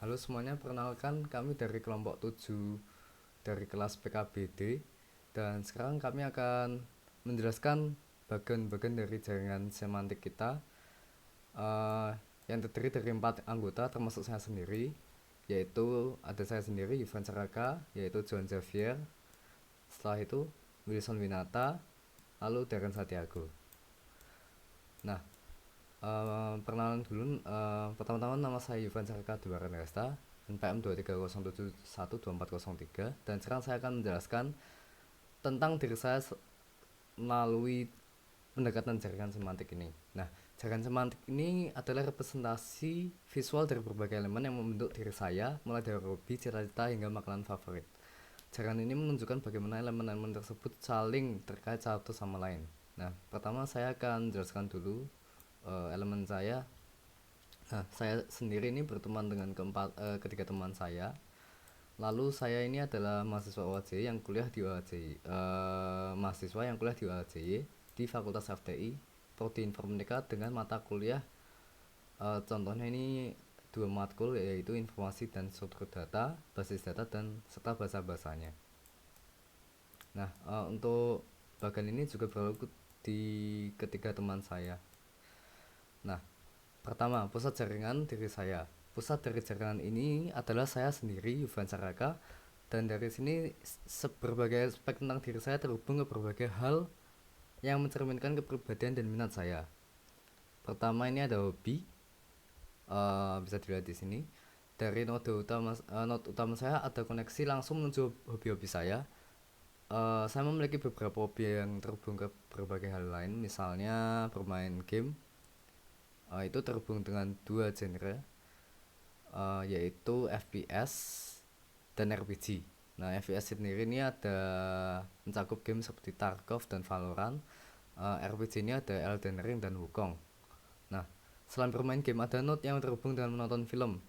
Halo semuanya, perkenalkan kami dari kelompok 7 dari kelas PKBD dan sekarang kami akan menjelaskan bagian-bagian dari jaringan semantik kita eh, yang terdiri dari 4 anggota termasuk saya sendiri, yaitu ada saya sendiri Ivan Caraka, yaitu John Xavier, setelah itu Wilson Winata, lalu Darren Santiago. Nah, perkenalan dulu. Pertama-tama nama saya Ivan Caraka Dewaran Resta, NPM 230712403, dan sekarang saya akan menjelaskan tentang diri saya melalui pendekatan jaringan semantik ini. Nah, jaringan semantik ini adalah representasi visual dari berbagai elemen yang membentuk diri saya, mulai dari hobi, cita-cita hingga makanan favorit. Jaringan ini menunjukkan bagaimana elemen-elemen tersebut saling terkait satu sama lain. Nah, pertama saya akan jelaskan dulu elemen saya. Nah, saya sendiri ini berteman dengan ketiga teman saya. Lalu saya ini adalah mahasiswa OAJ yang kuliah di OAJ, mahasiswa yang kuliah di OAJ di Fakultas FTI, Prodi Informatika dengan mata kuliah contohnya ini dua matkul, yaitu informasi dan struktur data, basis data, dan serta bahasa-bahasanya. Nah, untuk bagian ini juga berlaku di ketiga teman saya. Nah, pertama, pusat jaringan diri saya. Pusat dari jaringan ini adalah saya sendiri, Yuvan Caraka, dan dari sini berbagai aspek tentang diri saya terhubung ke berbagai hal yang mencerminkan kepribadian dan minat saya. Pertama ini ada hobi, bisa dilihat di sini. Dari node utama saya ada koneksi langsung menuju hobi-hobi saya. Saya memiliki beberapa hobi yang terhubung ke berbagai hal lain, misalnya bermain game. Itu terhubung dengan dua genre, yaitu FPS dan RPG. Nah, FPS sendiri ini ada mencakup game seperti Tarkov dan Valorant. RPG ini ada Elden Ring dan Wukong. Nah, selain bermain game ada node yang terhubung dengan menonton film.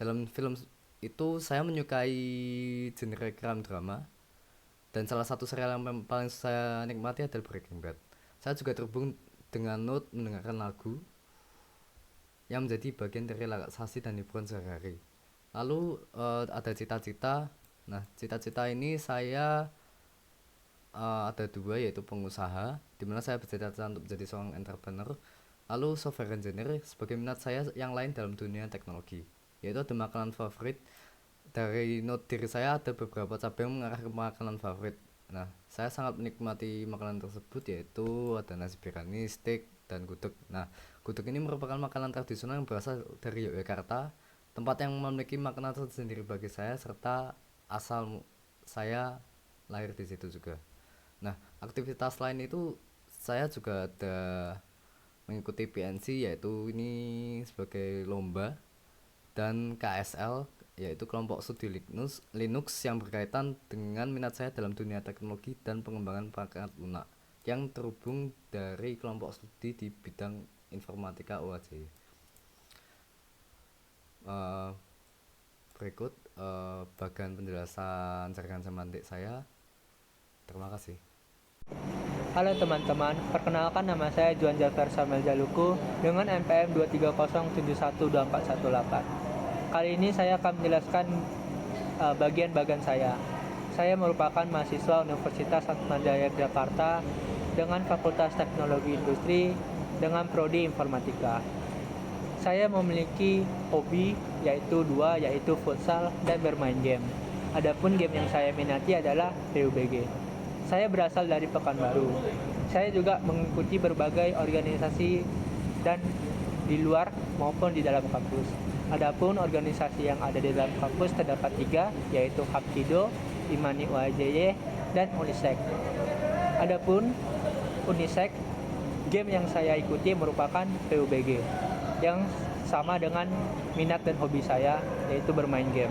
Dalam film itu saya menyukai genre crime drama, dan salah satu serial yang paling saya nikmati adalah Breaking Bad. Saya juga terhubung dengan node mendengarkan lagu yang menjadi bagian dari relaksasi dan hiburan sehari-hari. Lalu ada cita-cita. Nah, cita-cita ini saya ada dua, yaitu pengusaha, dimana saya bercita-cita untuk menjadi seorang entrepreneur. Lalu software engineer sebagai minat saya yang lain dalam dunia teknologi, yaitu ada makanan favorit. Dari note diri saya ada beberapa cabang mengarah ke makanan favorit. Nah, saya sangat menikmati makanan tersebut, yaitu ada nasi biryani, steak, dan gudeg. Nah, gudeg ini merupakan makanan tradisional yang berasal dari Yogyakarta, tempat yang memiliki makanan tersendiri bagi saya, serta asal saya lahir di situ juga. Nah, aktivitas lain itu saya juga ada mengikuti PNC, yaitu ini sebagai lomba, dan KSL, yaitu kelompok studi Linux yang berkaitan dengan minat saya dalam dunia teknologi dan pengembangan perangkat lunak yang terhubung dari kelompok studi di bidang informatika OAJ. Uh, Berikut bagian penjelasan jaringan semantik saya. Terima kasih. Halo teman-teman, perkenalkan nama saya Juan Jafar Samuel Jaluku dengan NPM 230712418. Kali ini saya akan menjelaskan bagian-bagian saya. Saya merupakan mahasiswa Universitas Atmajaya Jakarta dengan Fakultas Teknologi Industri dengan Prodi Informatika. Saya memiliki hobi yaitu dua, yaitu futsal dan bermain game. Adapun game yang saya minati adalah PUBG. Saya berasal dari Pekanbaru. Saya juga mengikuti berbagai organisasi dan di luar maupun di dalam kampus. Adapun organisasi yang ada di dalam kampus terdapat 3, yaitu Hapkido, Imani UAJY, dan Unisek. Adapun Unisek, game yang saya ikuti merupakan PUBG, yang sama dengan minat dan hobi saya, yaitu bermain game.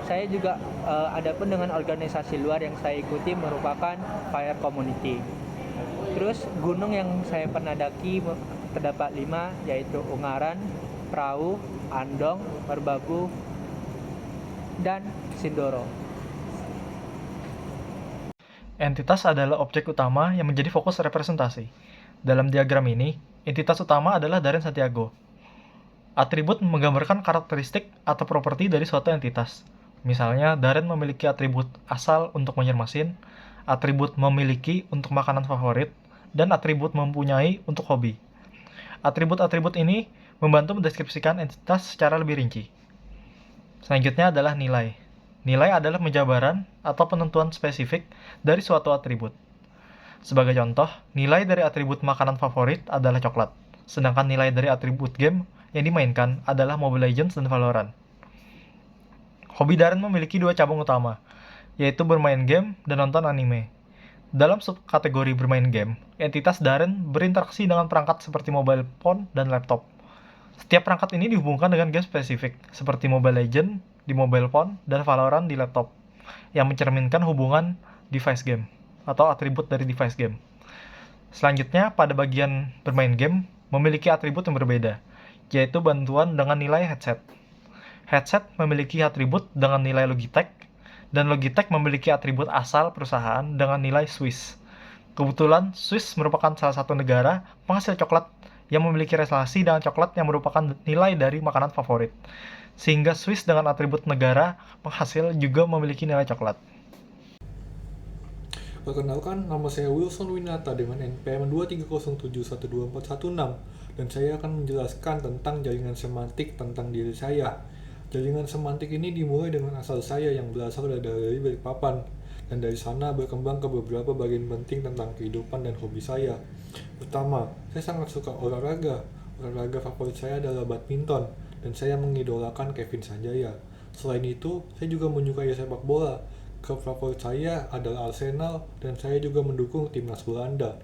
Saya juga adapun dengan organisasi luar yang saya ikuti merupakan Fire Community. Terus gunung yang saya pernah daki terdapat 5, yaitu Ungaran, Perahu, Andong, Merbabu, dan Sindoro. Entitas adalah objek utama yang menjadi fokus representasi. Dalam diagram ini, entitas utama adalah Darren Santiago. Atribut menggambarkan karakteristik atau properti dari suatu entitas. Misalnya, Darren memiliki atribut asal untuk mesin mesin, atribut memiliki untuk makanan favorit, dan atribut mempunyai untuk hobi. Atribut-atribut ini membantu mendeskripsikan entitas secara lebih rinci. Selanjutnya adalah nilai. Nilai adalah penjabaran atau penentuan spesifik dari suatu atribut. Sebagai contoh, nilai dari atribut makanan favorit adalah coklat, sedangkan nilai dari atribut game yang dimainkan adalah Mobile Legends dan Valorant. Hobi Darren memiliki dua cabang utama, yaitu bermain game dan nonton anime. Dalam subkategori bermain game, entitas Darren berinteraksi dengan perangkat seperti mobile phone dan laptop. Setiap perangkat ini dihubungkan dengan game spesifik, seperti Mobile Legends di mobile phone dan Valorant di laptop, yang mencerminkan hubungan device game atau atribut dari device game. Selanjutnya, pada bagian bermain game, memiliki atribut yang berbeda, yaitu bantuan dengan nilai headset. Headset memiliki atribut dengan nilai Logitech, dan Logitech memiliki atribut asal perusahaan dengan nilai Swiss. Kebetulan, Swiss merupakan salah satu negara penghasil coklat yang memiliki relasi dengan coklat yang merupakan nilai dari makanan favorit. Sehingga Swiss dengan atribut negara penghasil juga memiliki nilai coklat. Perkenalkan, nama saya Wilson Winata dengan NPM 230712416 dan saya akan menjelaskan tentang jaringan semantik tentang diri saya. Jaringan semantik ini dimulai dengan asal saya yang berasal dari Balikpapan, dan dari sana berkembang ke beberapa bagian penting tentang kehidupan dan hobi saya. Pertama, saya sangat suka olahraga. Olahraga favorit saya adalah badminton, dan saya mengidolakan Kevin Sanjaya. Selain itu, saya juga menyukai sepak bola. Klub favorit saya adalah Arsenal, dan saya juga mendukung timnas Belanda.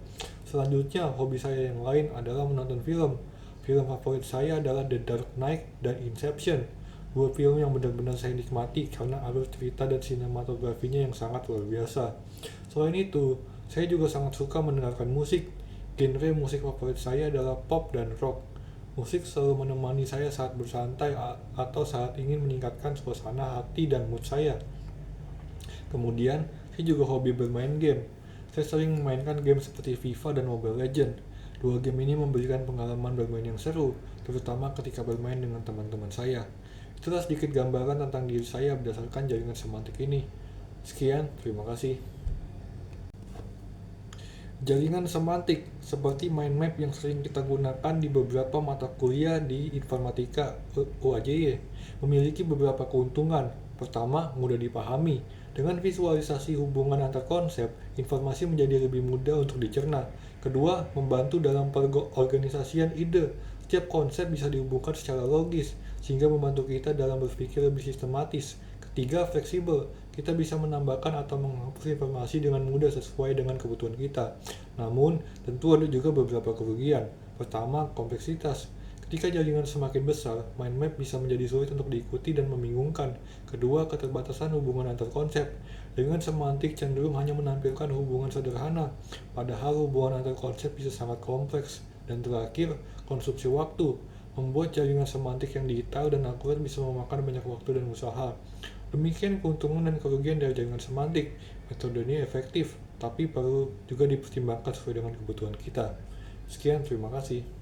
Selanjutnya, hobi saya yang lain adalah menonton film. Film favorit saya adalah The Dark Knight dan Inception. Dua film yang benar-benar saya nikmati karena alur cerita dan sinematografinya yang sangat luar biasa. Selain itu, saya juga sangat suka mendengarkan musik. Genre musik favorit saya adalah pop dan rock. Musik selalu menemani saya saat bersantai atau saat ingin meningkatkan suasana hati dan mood saya. Kemudian, saya juga hobi bermain game. Saya sering memainkan game seperti FIFA dan Mobile Legends. Dua game ini memberikan pengalaman bermain yang seru, terutama ketika bermain dengan teman-teman saya. Itulah sedikit gambaran tentang diri saya berdasarkan jaringan semantik ini. Sekian, terima kasih. Jaringan semantik, seperti mind map yang sering kita gunakan di beberapa mata kuliah di informatika UAJY, memiliki beberapa keuntungan. Pertama, mudah dipahami. Dengan visualisasi hubungan antar konsep, informasi menjadi lebih mudah untuk dicerna. Kedua, membantu dalam perorganisasian ide. Setiap konsep bisa dihubungkan secara logis, sehingga membantu kita dalam berpikir lebih sistematis. Ketiga, fleksibel. Kita bisa menambahkan atau menghapus informasi dengan mudah sesuai dengan kebutuhan kita. Namun, tentu ada juga beberapa kerugian. Pertama, kompleksitas. Ketika jaringan semakin besar, mind map bisa menjadi sulit untuk diikuti dan membingungkan. Kedua, keterbatasan hubungan antar konsep. Jaringan semantik cenderung hanya menampilkan hubungan sederhana, padahal hubungan antar konsep bisa sangat kompleks. Dan terakhir, konsumsi waktu. Membuat jaringan semantik yang detail dan akurat bisa memakan banyak waktu dan usaha. Demikian keuntungan dan kerugian dari jaringan semantik. Metode ini efektif, tapi perlu juga dipertimbangkan sesuai dengan kebutuhan kita. Sekian, terima kasih.